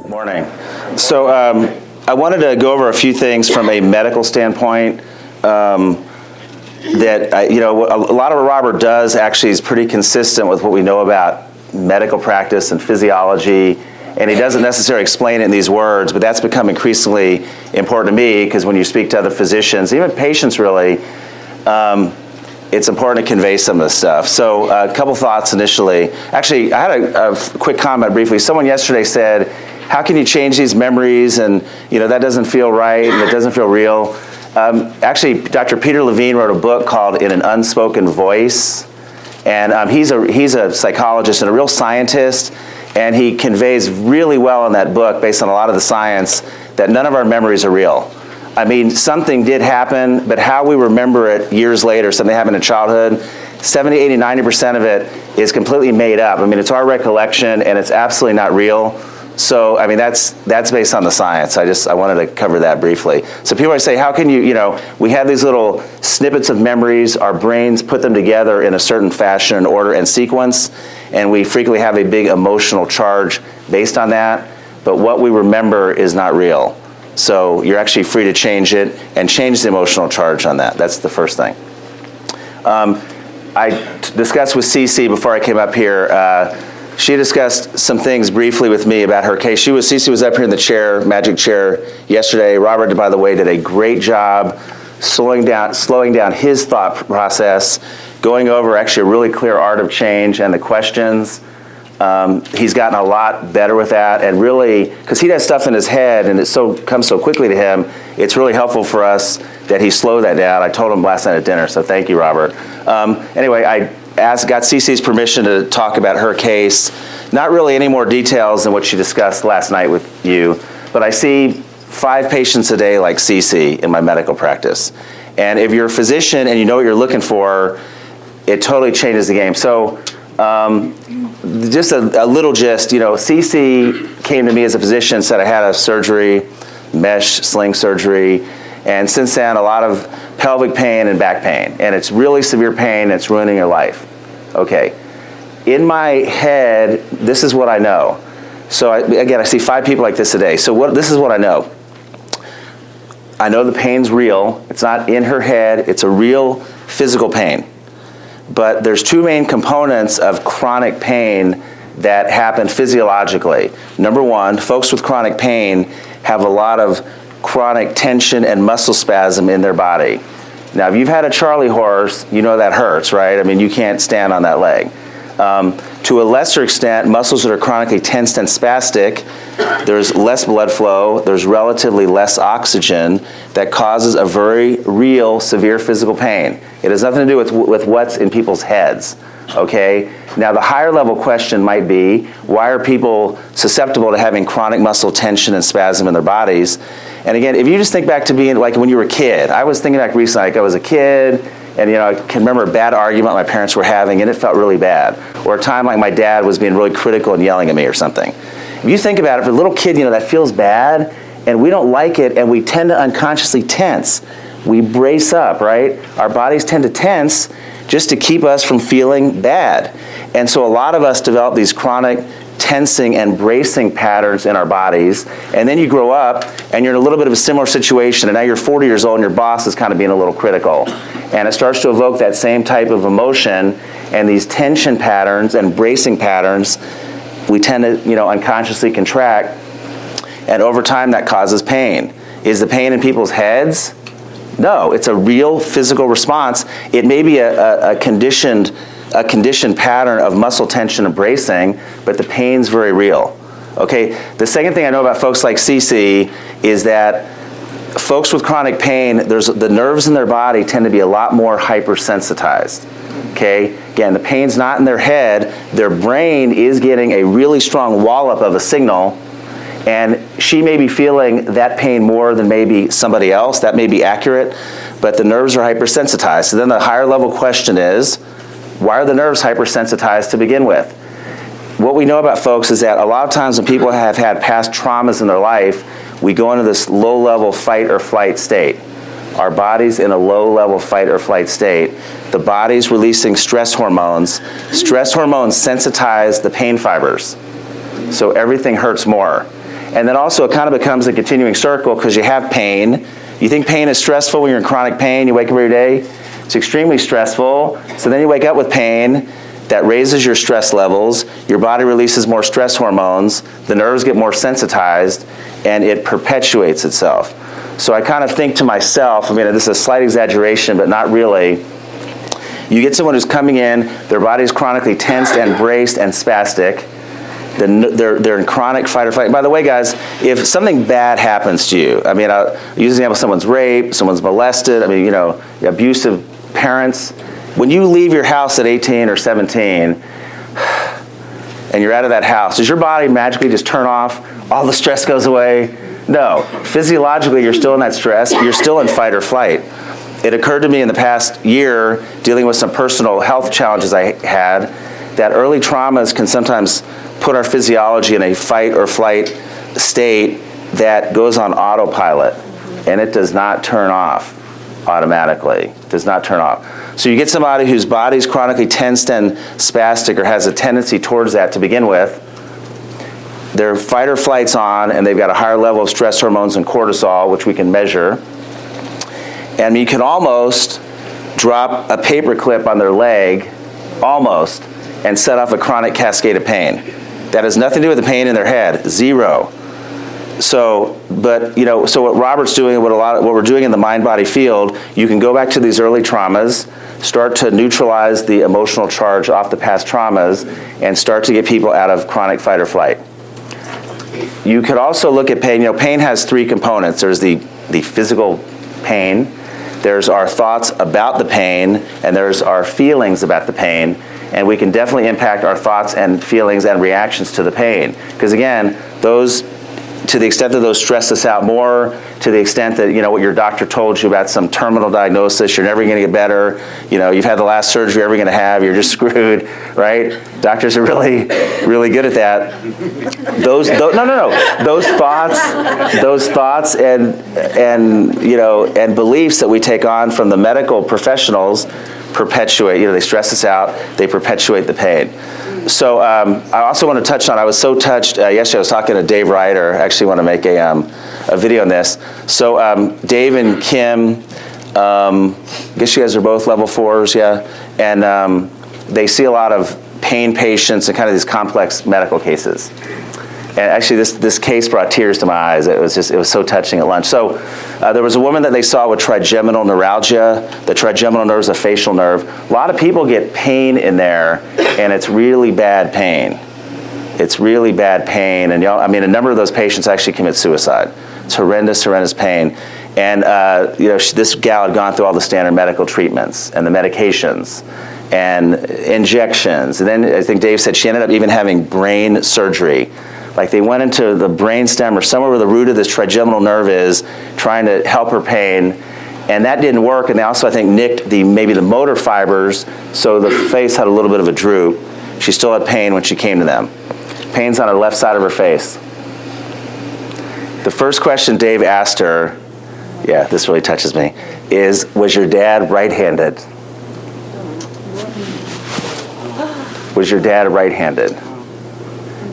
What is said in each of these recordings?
Morning. So I wanted to go over a few things from a medical standpoint. That a lot of what Robert does actually is pretty consistent with what we know about medical practice and physiology, and he doesn't necessarily explain it in these words, but that's become increasingly important to me because when you speak to other physicians, even patients really, it's important to convey some of this stuff. So a couple thoughts initially. Actually, I had a quick comment briefly. Someone yesterday said, how can you change these memories and that doesn't feel right and it doesn't feel real? Actually, Dr. Peter Levine wrote a book called In an Unspoken Voice, and he's a psychologist and a real scientist, and he conveys really well in that book, based on a lot of the science, that none of our memories are real. I mean, something did happen, but how we remember it years later, something happened in childhood, 70, 80, 90% of it is completely made up. I mean, it's our recollection, and it's absolutely not real. So, I mean, that's based on the science. I wanted to cover that briefly. So people always say, how can you we have these little snippets of memories, our brains put them together in a certain fashion and order and sequence, and we frequently have a big emotional charge based on that, but what we remember is not real. So you're actually free to change it and change the emotional charge on that. That's the first thing. I discussed with Cece before I came up here, she discussed some things briefly with me about her case. Cece was up here in the chair, magic chair, yesterday. Robert, by the way, did a great job slowing down his thought process, going over actually a really clear art of change and the questions. He's gotten a lot better with that, and really, because he has stuff in his head and it comes so quickly to him, it's really helpful for us that he slowed that down. I told him last night at dinner, so thank you, Robert. Anyway, I got Cece's permission to talk about her case. Not really any more details than what she discussed last night with you, but I see 5 patients a day like Cece in my medical practice. And if you're a physician and you know what you're looking for, it totally changes the game. So just a little gist, Cece came to me as a physician, said I had a surgery, mesh sling surgery, and since then a lot of pelvic pain and back pain, and it's really severe pain, it's ruining your life. Okay, in my head, this is what I know. So I see 5 people like this a day. So this is what I know. I know the pain's real. It's not in her head. It's a real physical pain. But there's 2 main components of chronic pain that happen physiologically. Number 1, folks with chronic pain have a lot of chronic tension and muscle spasm in their body. Now, if you've had a Charlie horse, you know that hurts, right? I mean, you can't stand on that leg. To a lesser extent, muscles that are chronically tensed and spastic, there's less blood flow, there's relatively less oxygen that causes a very real, severe physical pain. It has nothing to do with what's in people's heads, okay? Now, the higher level question might be, why are people susceptible to having chronic muscle tension and spasm in their bodies? And again, if you just think back to being like when you were a kid, I was thinking back recently, like I was a kid, and I can remember a bad argument my parents were having, and it felt really bad. Or a time like my dad was being really critical and yelling at me or something. If you think about it, for a little kid, that feels bad, and we don't like it, and we tend to unconsciously tense. We brace up, right? Our bodies tend to tense just to keep us from feeling bad. And so a lot of us develop these chronic tensing and bracing patterns in our bodies, and then you grow up and you're in a little bit of a similar situation, and now you're 40 years old and your boss is kind of being a little critical, and it starts to evoke that same type of emotion, and these tension patterns and bracing patterns we tend to unconsciously contract, and over time that causes pain. Is the pain in people's heads? No, it's a real physical response. It may be a conditioned pattern of muscle tension and bracing, but the pain's very real. Okay, the second thing I know about folks like Cece is that folks with chronic pain, the nerves in their body tend to be a lot more hypersensitized. Okay, again, the pain's not in their head, their brain is getting a really strong wallop of a signal, and she may be feeling that pain more than maybe somebody else. That may be accurate, but the nerves are hypersensitized. So then the higher level question is, why are the nerves hypersensitized to begin with? What we know about folks is that a lot of times when people have had past traumas in their life, we go into this low-level fight or flight state. Our body's in a low-level fight or flight state. The body's releasing stress hormones. Stress hormones sensitize the pain fibers, so everything hurts more. And then also it kind of becomes a continuing circle because you have pain. You think pain is stressful when you're in chronic pain, you wake up every day, it's extremely stressful. So then you wake up with pain, that raises your stress levels, your body releases more stress hormones, the nerves get more sensitized, and it perpetuates itself. So I kind of think to myself, I mean, this is a slight exaggeration, but not really. You get someone who's coming in, their body's chronically tensed and braced and spastic. They're in chronic fight or flight. By the way, guys, if something bad happens to you, I mean, I'll use an example, someone's raped, someone's molested, I mean, you know, abusive parents. When you leave your house at 18 or 17, and you're out of that house, does your body magically just turn off? All the stress goes away? No. Physiologically, you're still in that stress. You're still in fight or flight. It occurred to me in the past year, dealing with some personal health challenges I had, that early traumas can sometimes put our physiology in a fight or flight state that goes on autopilot, and it does not turn off automatically. It does not turn off. So you get somebody whose body's chronically tensed and spastic or has a tendency towards that to begin with, their fight or flight's on, and they've got a higher level of stress hormones and cortisol, which we can measure. And you can almost drop a paper clip on their leg, almost, and set off a chronic cascade of pain. That has nothing to do with the pain in their head, zero. So, but you know, so what Robert's doing, what we're doing in the mind-body field, you can go back to these early traumas, start to neutralize the emotional charge off the past traumas, and start to get people out of chronic fight or flight. You could also look at pain. You know, pain has three components. There's the physical pain, there's our thoughts about the pain, and there's our feelings about the pain. And we can definitely impact our thoughts and feelings and reactions to the pain. Because again, those, to the extent that those stress us out more, to the extent that, you know, what your doctor told you about some terminal diagnosis, you're never gonna get better, you know, you've had the last surgery you're ever gonna have, you're just screwed, right? Doctors are really, really good at that. Those thoughts and you know, and beliefs that we take on from the medical professionals perpetuate, you know, they stress us out, they perpetuate the pain. So I also want to touch on, I was so touched, yesterday I was talking to Dave Ryder, I actually want to make a video on this. So Dave and Kim, I guess you guys are both level 4s, yeah? And they see a lot of pain patients and kind of these complex medical cases. And actually this case brought tears to my eyes. It was so touching at lunch. So there was a woman that they saw with trigeminal neuralgia. The trigeminal nerve is a facial nerve. A lot of people get pain in there, and it's really bad pain. It's really bad pain. And, you know, I mean, a number of those patients actually commit suicide. It's horrendous, horrendous pain. And, you know, this gal had gone through all the standard medical treatments and the medications and injections. And then I think Dave said she ended up even having brain surgery. Like they went into the brain stem or somewhere where the root of this trigeminal nerve is, trying to help her pain, and that didn't work. And they also, I think, nicked maybe the motor fibers, so the face had a little bit of a droop. She still had pain when she came to them. Pain's on the left side of her face. The first question Dave asked her, yeah, this really touches me, is, was your dad right-handed? Was your dad right-handed?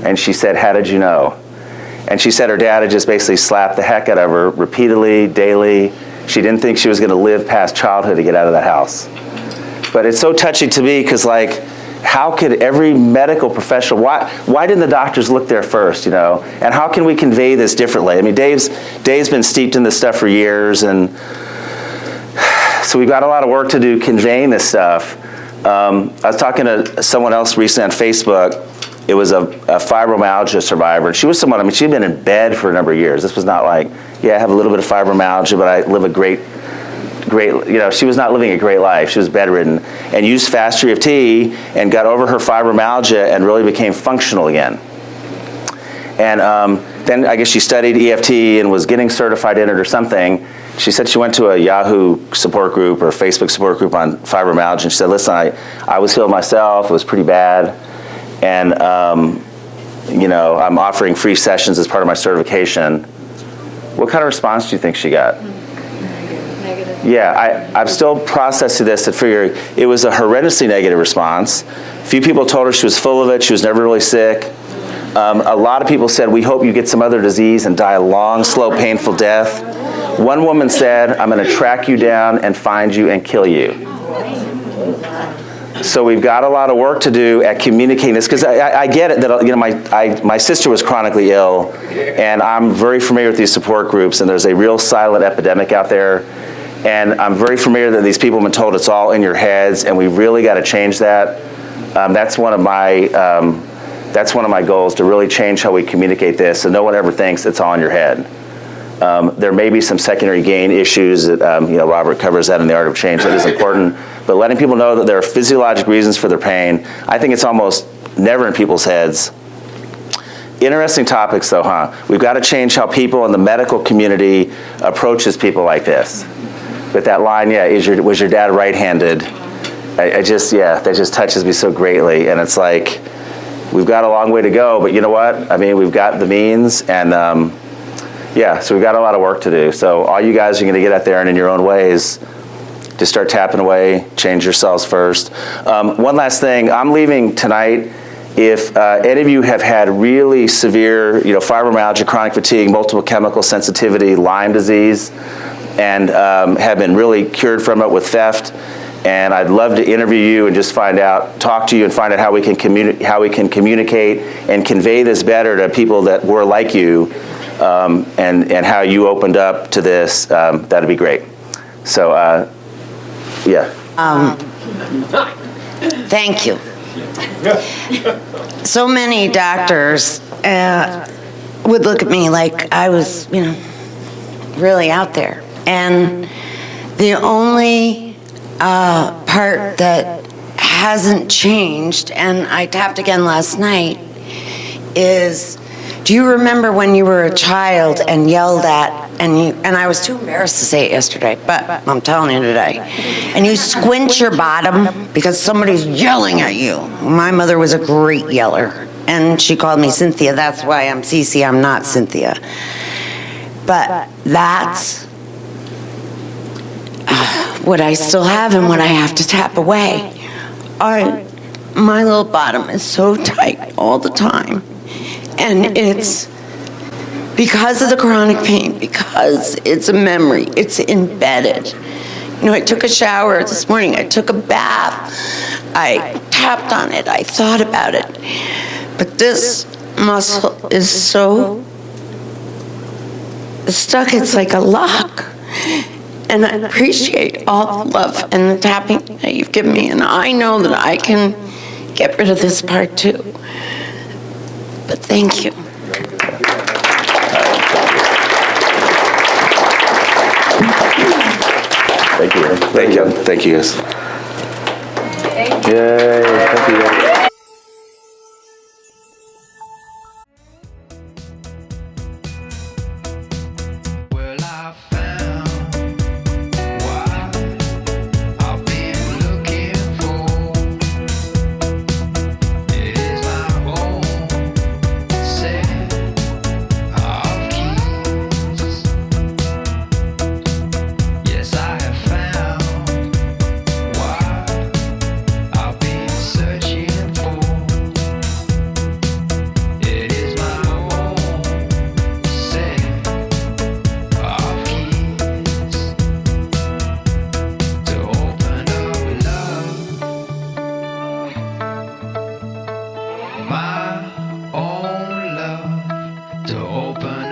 And she said, how did you know? And she said her dad had just basically slapped the heck out of her repeatedly, daily. She didn't think she was going to live past childhood to get out of that house. But it's so touching to me because, like, how could every medical professional, why didn't the doctors look there first, you know? And how can we convey this differently? I mean, Dave's been steeped in this stuff for years, and so we've got a lot of work to do conveying this stuff. I was talking to someone else recently on Facebook. It was a fibromyalgia survivor. And she was someone, I mean, she'd been in bed for a number of years. This was not like, yeah, I have a little bit of fibromyalgia, but I live a great, you know, she was not living a great life. She was bedridden and used FasterEFT and got over her fibromyalgia and really became functional again. And then I guess she studied EFT and was getting certified in it or something. She said she went to a Yahoo support group or a Facebook support group on fibromyalgia. And she said, listen, I was healed myself. It was pretty bad. And, you know, I'm offering free sessions as part of my certification. What kind of response do you think she got? Negative. Yeah, I'm still processing this to figure it was a horrendously negative response. Few people told her she was full of it. She was never really sick. A lot of people said, we hope you get some other disease and die a long, slow, painful death. One woman said, I'm going to track you down and find you and kill you. So we've got a lot of work to do at communicating this, because I get it that, you know, my sister was chronically ill, and I'm very familiar with these support groups, and there's a real silent epidemic out there, and I'm very familiar that these people have been told it's all in your heads, and we really got to change that. That's one of my goals, to really change how we communicate this, so no one ever thinks it's all in your head. There may be some secondary gain issues that, you know, Robert covers that in The Art of Change. That is important. But letting people know that there are physiologic reasons for their pain, I think it's almost never in people's heads. Interesting topics, though, huh? We've got to change how people in the medical community approaches people like this. With that line, yeah, was your dad right-handed? That just touches me so greatly. And it's like, we've got a long way to go, but you know what? I mean, we've got the means, and yeah, so we've got a lot of work to do. So all you guys are going to get out there and in your own ways, just start tapping away, change yourselves first. One last thing, I'm leaving tonight. If any of you have had really severe, you know, fibromyalgia, chronic fatigue, multiple chemical sensitivity, Lyme disease, and have been really cured from it with FasterEFT, and I'd love to interview you and just talk to you and find out how we can communicate and convey this better to people that were like you, and how you opened up to this. That'd be great. So, yeah. Thank you. So many doctors would look at me like I was, you know, really out there. And the only part that hasn't changed, and I tapped again last night, is, do you remember when you were a child and yelled at, and I was too embarrassed to say it yesterday, but I'm telling you today, and you squint your bottom because somebody's yelling at you? My mother was a great yeller, and she called me Cynthia. That's why I'm Cece, I'm not Cynthia. But that's what I still have and what I have to tap away. My little bottom is so tight all the time. And it's because of the chronic pain, because it's a memory, it's embedded. You know, I took a shower this morning, I took a bath, I tapped on it, I thought about it. But this muscle is so stuck, it's like a lock. And I appreciate all the love and the tapping that you've given me, and I know that I can get rid of this part too. But thank you. Thank you. Thank you. Thank you, guys. Yay. Thank you, guys. My own love to open